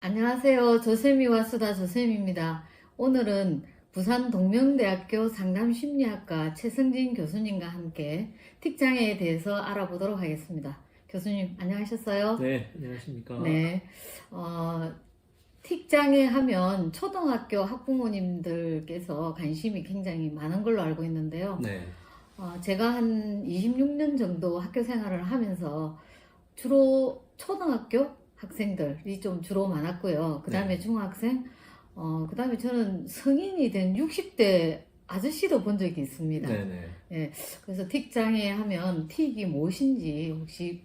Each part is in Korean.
안녕하세요. 조쌤이와 수다 조쌤입니다. 오늘은 부산 동명대학교 상담심리학과 최승진 교수님과 함께 틱장애에 대해서 알아보도록 하겠습니다. 교수님, 안녕하셨어요? 네, 안녕하십니까. 네. 틱장애 하면 초등학교 학부모님들께서 관심이 굉장히 많은 걸로 알고 있는데요. 네, 제가 한 26년 정도 학교 생활을 하면서 주로 초등학교 학생들이 좀 주로 많았고요. 그 다음에 네, 중학생, 그 다음에 저는 성인이 된 60대 아저씨도 본 적이 있습니다. 네, 네. 예, 그래서 틱장애 하면 틱이 무엇인지 혹시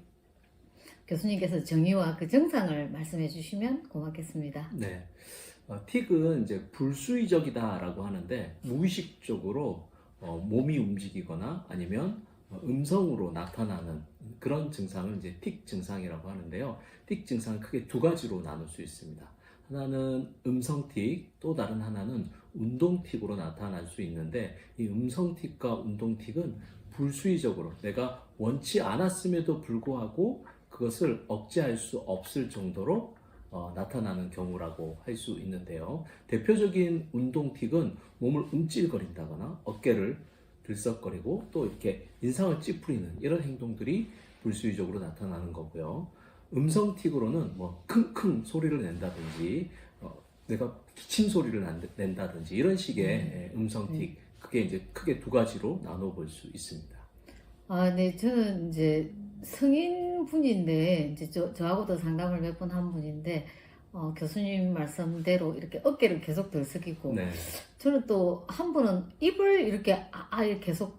교수님께서 정의와 그 증상을 말씀해 주시면 고맙겠습니다. 네. 틱은 이제 불수의적이다라고 하는데 무의식적으로 몸이 움직이거나 아니면 음성으로 나타나는 그런 증상을 이제 틱 증상이라고 하는데요. 틱 증상은 크게 두 가지로 나눌 수 있습니다. 하나는 음성 틱, 또 다른 하나는 운동 틱으로 나타날 수 있는데 이 음성 틱과 운동 틱은 불수의적으로 내가 원치 않았음에도 불구하고 그것을 억제할 수 없을 정도로 나타나는 경우라고 할 수 있는데요. 대표적인 운동 틱은 몸을 움찔거린다거나 어깨를 들썩거리고 또 이렇게 인상을 찌푸리는 이런 행동들이 불수의적으로 나타나는 거고요. 음성 틱으로는 뭐 킁킁 소리를 낸다든지 내가 기침 소리를 낸다든지 이런 식의 음성 틱, 그게 이제 크게 두 가지로 나눠 볼 수 있습니다. 네, 저는 이제 성인분인데, 이제 저하고도 상담을 몇 번 한 분인데, 교수님 말씀대로 이렇게 어깨를 계속 들썩이고, 네, 저는 또 한 분은 입을 이렇게 아예 계속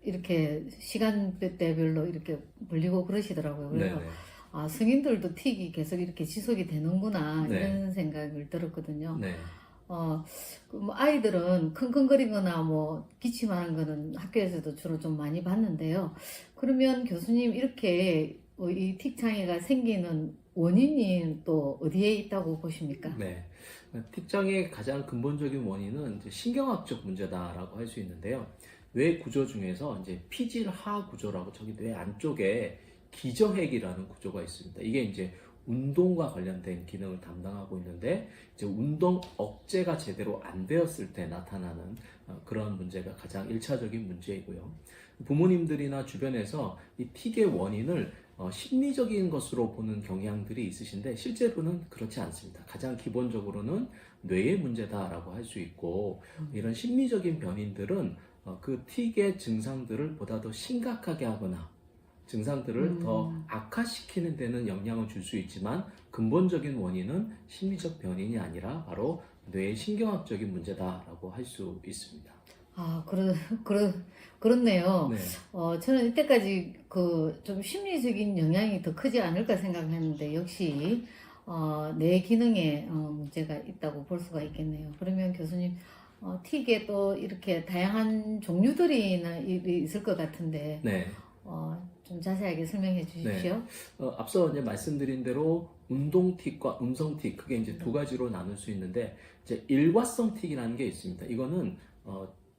이렇게 시간대별로 이렇게 벌리고 그러시더라고요. 네, 그래서, 네, 성인들도 틱이 계속 이렇게 지속이 되는구나, 네, 이런 생각을 들었거든요. 네. 어, 그뭐 아이들은 킁킁거리거나 뭐 기침하는 거는 학교에서도 주로 좀 많이 봤는데요. 그러면 교수님 이렇게 이 틱장애가 생기는 원인이 또 어디에 있다고 보십니까? 네. 틱장의 가장 근본적인 원인은 이제 신경학적 문제다라고 할 수 있는데요. 뇌 구조 중에서 이제 피질하 구조라고 저기 뇌 안쪽에 기저핵이라는 구조가 있습니다. 이게 이제 운동과 관련된 기능을 담당하고 있는데 이제 운동 억제가 제대로 안 되었을 때 나타나는 그런 문제가 가장 일차적인 문제이고요. 부모님들이나 주변에서 이 틱의 원인을 심리적인 것으로 보는 경향들이 있으신데 실제로는 그렇지 않습니다. 가장 기본적으로는 뇌의 문제다라고 할 수 있고 이런 심리적인 변인들은 그 틱의 증상들을 보다 더 심각하게 하거나 증상들을 더 악화시키는 데는 영향을 줄 수 있지만 근본적인 원인은 심리적 변인이 아니라 바로 뇌의 신경학적인 문제다라고 할 수 있습니다. 아, 그러, 그렇네요. 네, 저는 이때까지 그 좀 심리적인 영향이 더 크지 않을까 생각했는데, 역시, 뇌 기능에 문제가 있다고 볼 수가 있겠네요. 그러면 교수님, 틱에 또 이렇게 다양한 종류들이 있을 것 같은데, 네. 좀 자세하게 설명해 네. 주십시오. 앞서 이제 말씀드린 대로 운동 틱과 음성 틱, 그게 이제 두 가지로 나눌 수 있는데, 이제 일과성 틱이라는 게 있습니다. 이거는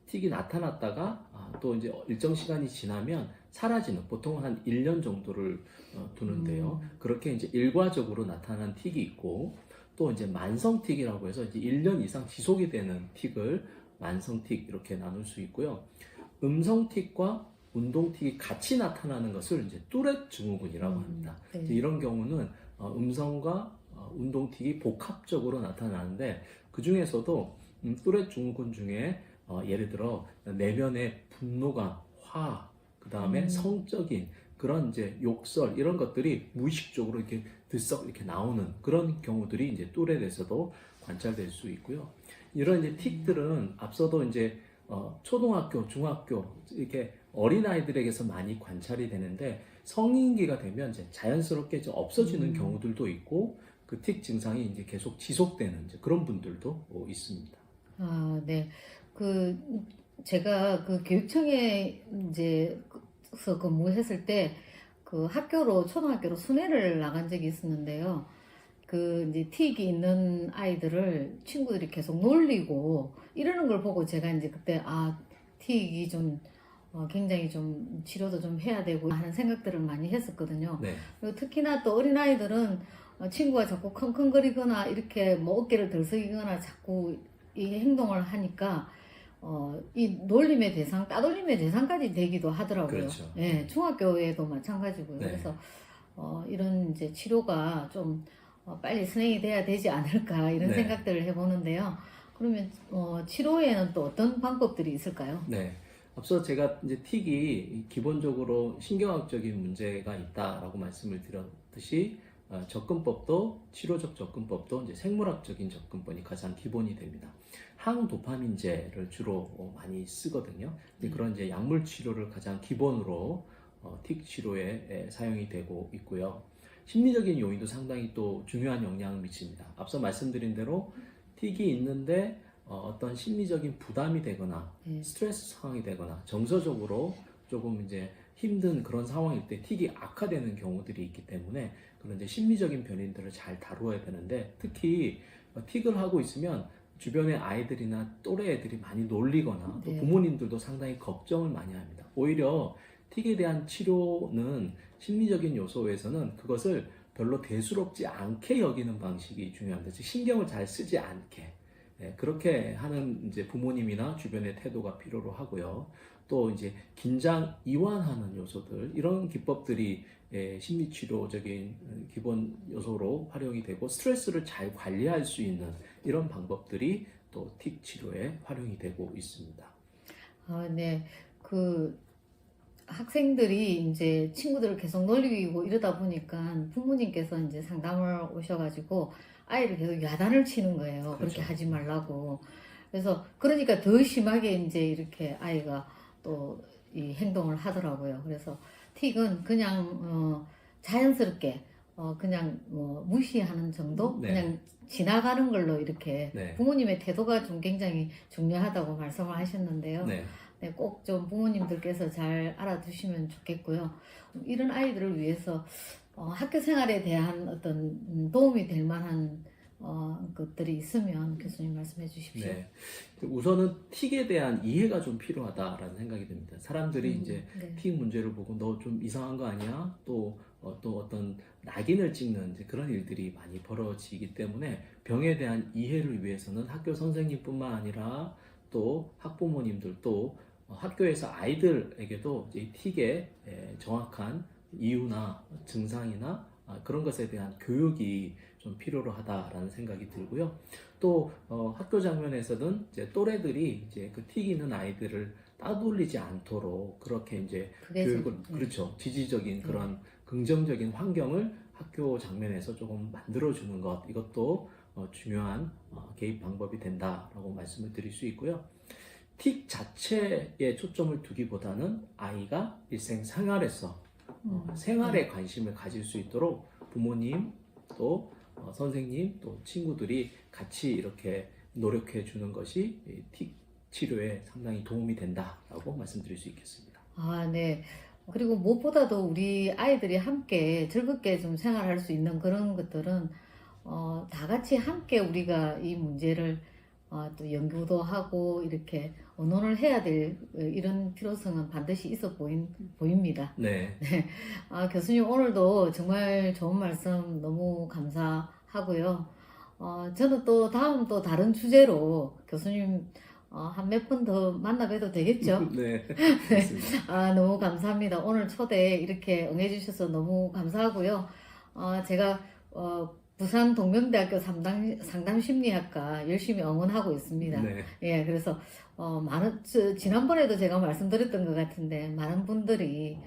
틱이 나타났다가 또 이제 일정 시간이 지나면 사라지는, 보통 한 1년 정도를 두는데요. 그렇게 이제 일과적으로 나타난 틱이 있고, 또 이제 만성 틱이라고 해서 이제 1년 이상 지속이 되는 틱을 만성 틱 이렇게 나눌 수 있고요. 음성 틱과 운동 틱이 같이 나타나는 것을 이제 뚜렛 증후군이라고 합니다. 네. 이제 이런 경우는 음성과 운동 틱이 복합적으로 나타나는데 그 중에서도 뚜렛 증후군 중에 예를 들어 내면의 분노감, 화, 그 다음에 성적인 그런 이제 욕설 이런 것들이 무의식적으로 이렇게 들썩 이렇게 나오는 그런 경우들이 이제 뚜렛에서도 관찰될 수 있고요. 이런 이제 틱들은 앞서도 이제 초등학교, 중학교 이렇게 어린아이들에게서 많이 관찰이 되는데 성인기가 되면 이제 자연스럽게 이제 없어지는 경우들도 있고 그 틱 증상이 이제 계속 지속되는 이제 그런 분들도 있습니다. 네. 그, 제가 그 교육청에 이제 서 근무했을 때 그 학교로, 초등학교로 순회를 나간 적이 있었는데요. 그 이제 틱이 있는 아이들을 친구들이 계속 놀리고 이러는 걸 보고 제가 이제 그때 틱이 좀 굉장히 좀 치료도 좀 해야 되고 하는 생각들을 많이 했었거든요. 네, 그리고 특히나 또 어린아이들은 친구가 자꾸 킁킁거리거나 이렇게 뭐 어깨를 들썩이거나 자꾸 이 행동을 하니까 이 놀림의 대상, 따돌림의 대상까지 되기도 하더라고요. 그렇죠. 예, 중학교에도 마찬가지고요. 네. 그래서 이런 이제 치료가 좀 빨리 진행이 돼야 되지 않을까 이런 네. 생각들을 해보는데요. 그러면 치료에는 또 어떤 방법들이 있을까요? 네. 앞서 제가 이제 틱이 기본적으로 신경학적인 문제가 있다라고 말씀을 드렸듯이 접근법도 치료적 접근법도 이제 생물학적인 접근법이 가장 기본이 됩니다. 항도파민제를 주로 많이 쓰거든요. 그런 이제 약물 치료를 가장 기본으로 틱 치료에 사용이 되고 있고요. 심리적인 요인도 상당히 또 중요한 영향을 미칩니다. 앞서 말씀드린 대로 틱이 있는데 어떤 심리적인 부담이 되거나 스트레스 상황이 되거나 정서적으로 조금 이제 힘든 그런 상황일 때 틱이 악화되는 경우들이 있기 때문에 그런 이제 심리적인 변인들을 잘 다루어야 되는데 특히 틱을 하고 있으면 주변의 아이들이나 또래 애들이 많이 놀리거나 또 네. 부모님들도 상당히 걱정을 많이 합니다. 오히려 틱에 대한 치료는 심리적인 요소에서는 그것을 별로 대수롭지 않게 여기는 방식이 중요합니다. 즉 신경을 잘 쓰지 않게 그렇게 하는 이제 부모님이나 주변의 태도가 필요로 하고요. 또 이제 긴장 이완하는 요소들 이런 기법들이 심리치료적인 기본 요소로 활용이 되고 스트레스를 잘 관리할 수 있는 이런 방법들이 또 틱 치료에 활용이 되고 있습니다. 네. 그 학생들이 이제 친구들을 계속 놀리고 이러다 보니까 부모님께서 이제 상담을 오셔가지고 아이를 계속 야단을 치는 거예요. 그렇죠. 그렇게 하지 말라고. 그래서 그러니까 더 심하게 이제 이렇게 아이가 또 이 행동을 하더라고요. 그래서 틱은 그냥 자연스럽게 그냥 무시하는 정도? 네. 그냥 지나가는 걸로 이렇게 네. 부모님의 태도가 좀 굉장히 중요하다고 말씀을 하셨는데요. 네. 네, 꼭 좀 부모님들께서 잘 알아두시면 좋겠고요. 이런 아이들을 위해서 학교 생활에 대한 어떤 도움이 될 만한 것들이 있으면 교수님 말씀해 주십시오. 네. 우선은 틱에 대한 이해가 좀 필요하다라는 생각이 듭니다. 사람들이 이제 네. 틱 문제를 보고 너 좀 이상한 거 아니야? 또 어떤 낙인을 찍는 이제 그런 일들이 많이 벌어지기 때문에 병에 대한 이해를 위해서는 학교 선생님뿐만 아니라 또 학부모님들도 학교에서 아이들에게도 이제 틱의 정확한 이유나 증상이나 그런 것에 대한 교육이 좀 필요로 하다라는 생각이 들고요. 또 학교 장면에서는 이제 또래들이 이제 그 틱 있는 아이들을 따돌리지 않도록 그렇게 이제 그게 교육을 좀, 그렇죠. 지지적인 그런 긍정적인 환경을 학교 장면에서 조금 만들어주는 것 이것도 중요한 개입 방법이 된다라고 말씀을 드릴 수 있고요. 틱 자체에 초점을 두기보다는 아이가 일생생활에서 생활에 관심을 가질 수 있도록 부모님 또 선생님 또 친구들이 같이 이렇게 노력해 주는 것이 틱 치료에 상당히 도움이 된다라고 말씀드릴 수 있겠습니다. 네. 그리고 무엇보다도 우리 아이들이 함께 즐겁게 좀 생활할 수 있는 그런 것들은 다 같이 함께 우리가 이 문제를 또 연구도 하고 이렇게 의논을 해야 될 이런 필요성은 반드시 있어 보입니다. 네. 교수님 오늘도 정말 좋은 말씀 너무 감사하고요. 저는 또 다음 또 다른 주제로 교수님 한 몇 번 더 만나 뵈도 되겠죠? 네. 맞습니다. 너무 감사합니다. 오늘 초대 이렇게 응해주셔서 너무 감사하고요. 제가 부산 동명대학교 상담심리학과 열심히 응원하고 있습니다. 네. 예, 그래서 지난번에도 제가 말씀드렸던 것 같은데 많은 분들이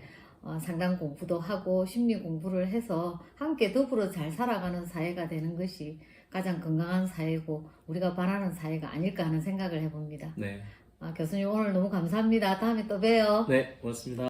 상담 공부도 하고 심리 공부를 해서 함께 더불어 잘 살아가는 사회가 되는 것이 가장 건강한 사회고 우리가 바라는 사회가 아닐까 하는 생각을 해봅니다. 네. 교수님 오늘 너무 감사합니다. 다음에 또 봬요. 네. 고맙습니다.